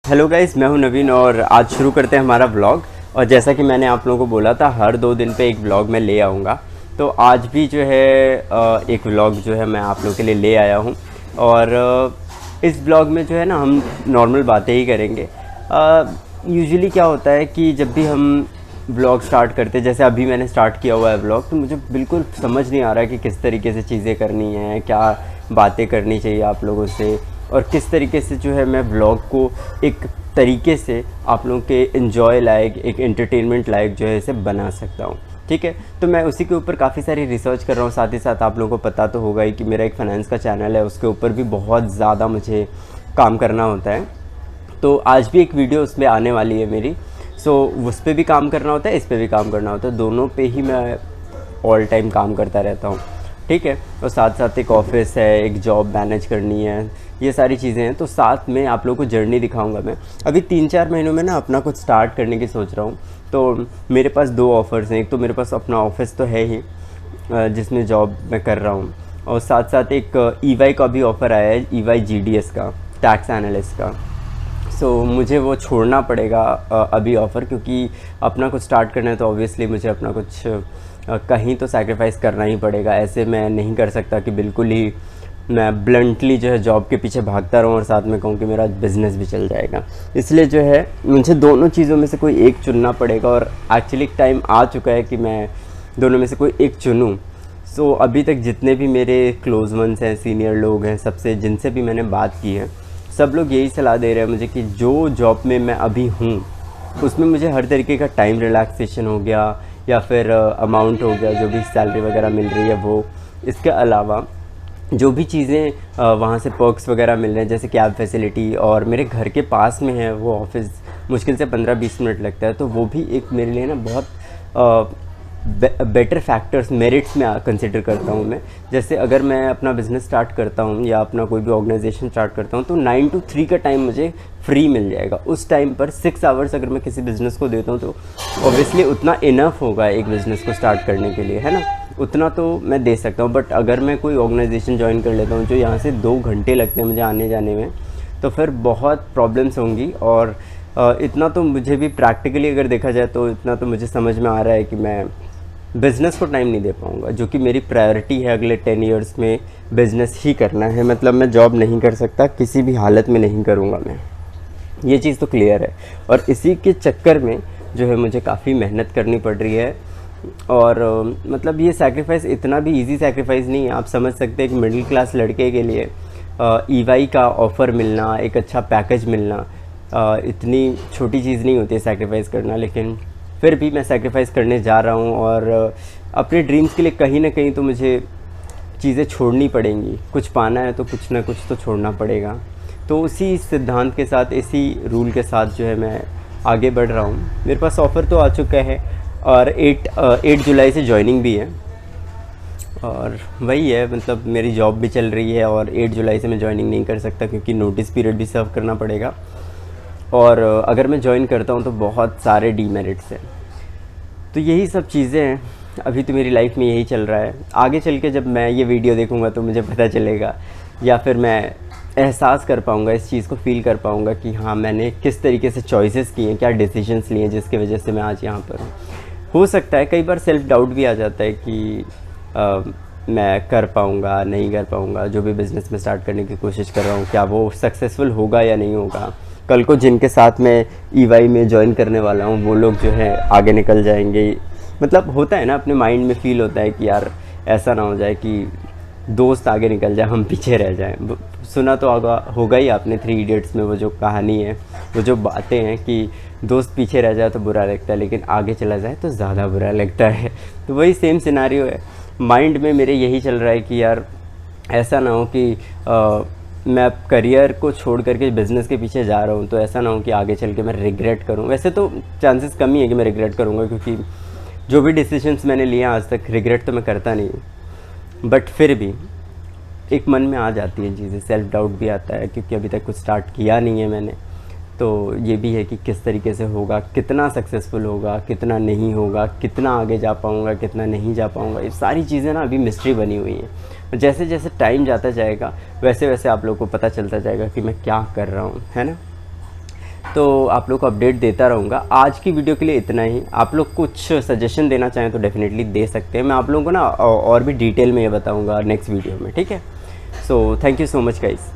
Hello guys, मैं हूं नवीन और आज शुरू करते हैं हमारा व्लॉग। और जैसा कि मैंने आप लोगों को बोला था, हर 2 दिन पे एक व्लॉग मैं ले आऊँगा। तो आज भी जो है एक व्लॉग जो है मैं आप लोगों के लिए ले आया हूं। और इस व्लॉग में जो है ना, हम नॉर्मल बातें ही करेंगे। यूजुअली क्या होता है कि जब भी हम व्लॉग स्टार्ट करते हैं, जैसे अभी मैंने स्टार्ट किया हुआ है व्लॉग, तो मुझे बिल्कुल समझ नहीं आ रहा है कि किस तरीके से चीज़ें करनी है, क्या बातें करनी चाहिए आप लोगों से, और किस तरीके से जो है मैं व्लॉग को एक तरीके से आप लोगों के एंजॉय लायक, एक एंटरटेनमेंट लायक जो है इसे बना सकता हूँ। ठीक है, तो मैं उसी के ऊपर काफ़ी सारी रिसर्च कर रहा हूँ। साथ ही साथ आप लोगों को पता तो होगा ही कि मेरा एक फ़ाइनेंस का चैनल है, उसके ऊपर भी बहुत ज़्यादा मुझे काम करना होता है। तो आज भी एक वीडियो उसमें आने वाली है मेरी। उस पर भी काम करना होता है, इस पर भी काम करना होता है, दोनों पे ही मैं ऑल टाइम काम करता रहता हूँ। ठीक है, और साथ साथ एक ऑफिस है, एक जॉब मैनेज करनी है, ये सारी चीज़ें हैं। तो साथ में आप लोगों को जर्नी दिखाऊंगा। मैं अभी 3-4 महीनों में ना अपना कुछ स्टार्ट करने की सोच रहा हूँ। तो मेरे पास 2 ऑफ़र्स हैं। एक तो मेरे पास अपना ऑफिस तो है ही, जिसमें जॉब मैं कर रहा हूँ, और साथ साथ एक EY का भी ऑफ़र आया है, EY GDS का, टैक्स एनालिस्ट का। मुझे वो छोड़ना पड़ेगा अभी ऑफ़र, क्योंकि अपना कुछ स्टार्ट करना है तो ऑब्वियसली मुझे अपना कुछ कहीं तो सैक्रिफाइस करना ही पड़ेगा। ऐसे मैं नहीं कर सकता कि बिल्कुल ही मैं ब्लंटली जो है जॉब के पीछे भागता रहूँ और साथ में कहूँ कि मेरा बिज़नेस भी चल जाएगा। इसलिए जो है मुझे दोनों चीज़ों में से कोई एक चुनना पड़ेगा, और एक्चुअली टाइम आ चुका है कि मैं दोनों में से कोई एक चुनूँ। अभी तक जितने भी मेरे क्लोज वंस हैं, सीनियर लोग हैं, सबसे जिनसे भी मैंने बात की है, सब लोग यही सलाह दे रहे हैं मुझे कि जो जॉब में मैं अभी हूँ उसमें मुझे हर तरीके का टाइम रिलैक्सेशन हो गया, या फिर अमाउंट हो गया, जो भी सैलरी वगैरह मिल रही है वो, इसके अलावा जो भी चीज़ें वहाँ से पर्क्स वगैरह मिल रहे हैं, जैसे कैब फैसिलिटी, और मेरे घर के पास में है वो ऑफिस, मुश्किल से 15-20 मिनट लगता है। तो वो भी एक मेरे लिए ना बहुत बेटर फैक्टर्स, मेरिट्स में कंसिडर करता हूँ मैं। जैसे अगर मैं अपना बिज़नेस स्टार्ट करता हूँ या अपना कोई भी ऑर्गेनाइजेशन स्टार्ट करता हूँ, तो 9 to 3 का टाइम मुझे फ्री मिल जाएगा। उस टाइम पर 6 आवर्स अगर मैं किसी बिज़नेस को देता हूँ तो ऑब्वियसली उतना इनफ होगा एक बिज़नेस को स्टार्ट करने के लिए, है ना, उतना तो मैं दे सकता हूँ। बट अगर मैं कोई ऑर्गेनाइजेशन ज्वाइन कर लेता हूँ जो यहाँ से 2 घंटे लगते हैं मुझे आने जाने में, तो फिर बहुत प्रॉब्लम्स होंगी। और इतना तो मुझे भी प्रैक्टिकली अगर देखा जाए तो इतना तो मुझे समझ में आ रहा है कि मैं बिज़नेस को टाइम नहीं दे पाऊँगा, जो कि मेरी प्रायोरिटी है। अगले 10 इयर्स में बिज़नेस ही करना है, मतलब मैं जॉब नहीं कर सकता, किसी भी हालत में नहीं करूँगा मैं, ये चीज़ तो क्लियर है। और इसी के चक्कर में जो है मुझे काफ़ी मेहनत करनी पड़ रही है। और मतलब ये सैक्रिफाइस इतना भी इजी सैक्रिफाइस नहीं है। आप समझ सकते हैं कि मिडिल क्लास लड़के के लिए EY का ऑफ़र मिलना, एक अच्छा पैकेज मिलना, इतनी छोटी चीज़ नहीं होती है सैक्रिफाइस करना। लेकिन फिर भी मैं सैक्रिफाइस करने जा रहा हूँ, और अपने ड्रीम्स के लिए कहीं ना कहीं तो मुझे चीज़ें छोड़नी पड़ेंगी। कुछ पाना है तो कुछ ना कुछ तो छोड़ना पड़ेगा। तो उसी सिद्धांत के साथ, इसी रूल के साथ जो है मैं आगे बढ़ रहा हूँ। मेरे पास ऑफ़र तो आ चुका है, और 8 जुलाई से जॉइनिंग भी है। और वही है, मतलब मेरी जॉब भी चल रही है, और 8 जुलाई से मैं जॉइनिंग नहीं कर सकता क्योंकि नोटिस पीरियड भी सर्व करना पड़ेगा। और अगर मैं ज्वाइन करता हूँ तो बहुत सारे डीमेरिट्स हैं। तो यही सब चीज़ें हैं। अभी तो मेरी लाइफ में यही चल रहा है। आगे चल के जब मैं ये वीडियो देखूँगा तो मुझे पता चलेगा, या फिर मैं एहसास कर पाऊँगा, इस चीज़ को फ़ील कर पाऊँगा कि हाँ, मैंने किस तरीके से चॉइसेस किए हैं, क्या डिसीजंस लिए हैं, जिसकी वजह से मैं आज यहाँ पर हूँ। हो सकता है कई बार सेल्फ डाउट भी आ जाता है कि मैं कर पाऊँगा, नहीं कर पाऊँगा, जो भी बिज़नेस में स्टार्ट करने की कोशिश कर रहा हूँ, क्या वो सक्सेसफुल होगा या नहीं होगा। कल को जिनके साथ मैं EY में ज्वाइन करने वाला हूँ, वो लोग जो है आगे निकल जाएंगे। मतलब होता है ना, अपने माइंड में फ़ील होता है कि यार ऐसा ना हो जाए कि दोस्त आगे निकल जाए, हम पीछे रह जाएं। सुना तो होगा ही आपने 3 इडियट्स में वो जो कहानी है, वो जो बातें हैं कि दोस्त पीछे रह जाए तो बुरा लगता है, लेकिन आगे चला जाए तो ज़्यादा बुरा लगता है। तो वही सेम सिनारियो है माइंड में मेरे, यही चल रहा है कि यार ऐसा ना हो कि मैं करियर को छोड़ करके बिज़नेस के पीछे जा रहा हूँ, तो ऐसा ना हो कि आगे चल के मैं रिग्रेट करूँ। वैसे तो चांसेस कम ही है कि मैं रिग्रेट करूँगा, क्योंकि जो भी डिसीजंस मैंने लिए आज तक, रिग्रेट तो मैं करता नहीं हूँ। बट फिर भी एक मन में आ जाती है चीज़ें, सेल्फ डाउट भी आता है, क्योंकि अभी तक कुछ स्टार्ट किया नहीं है मैंने। तो ये भी है कि किस तरीके से होगा, कितना सक्सेसफुल होगा, कितना नहीं होगा, कितना आगे जा पाऊँगा, कितना नहीं जा पाऊँगा। ये सारी चीज़ें ना अभी मिस्ट्री बनी हुई हैं। जैसे जैसे टाइम जाता जाएगा वैसे वैसे आप लोगों को पता चलता जाएगा कि मैं क्या कर रहा हूँ, है ना। तो आप लोग को अपडेट देता रहूँगा। आज की वीडियो के लिए इतना ही। आप लोग कुछ सजेशन देना चाहें तो डेफिनेटली दे सकते हैं। मैं आप लोगों को ना और भी डिटेल में ये बताऊँगा नेक्स्ट वीडियो में, ठीक है। So thank you so much guys.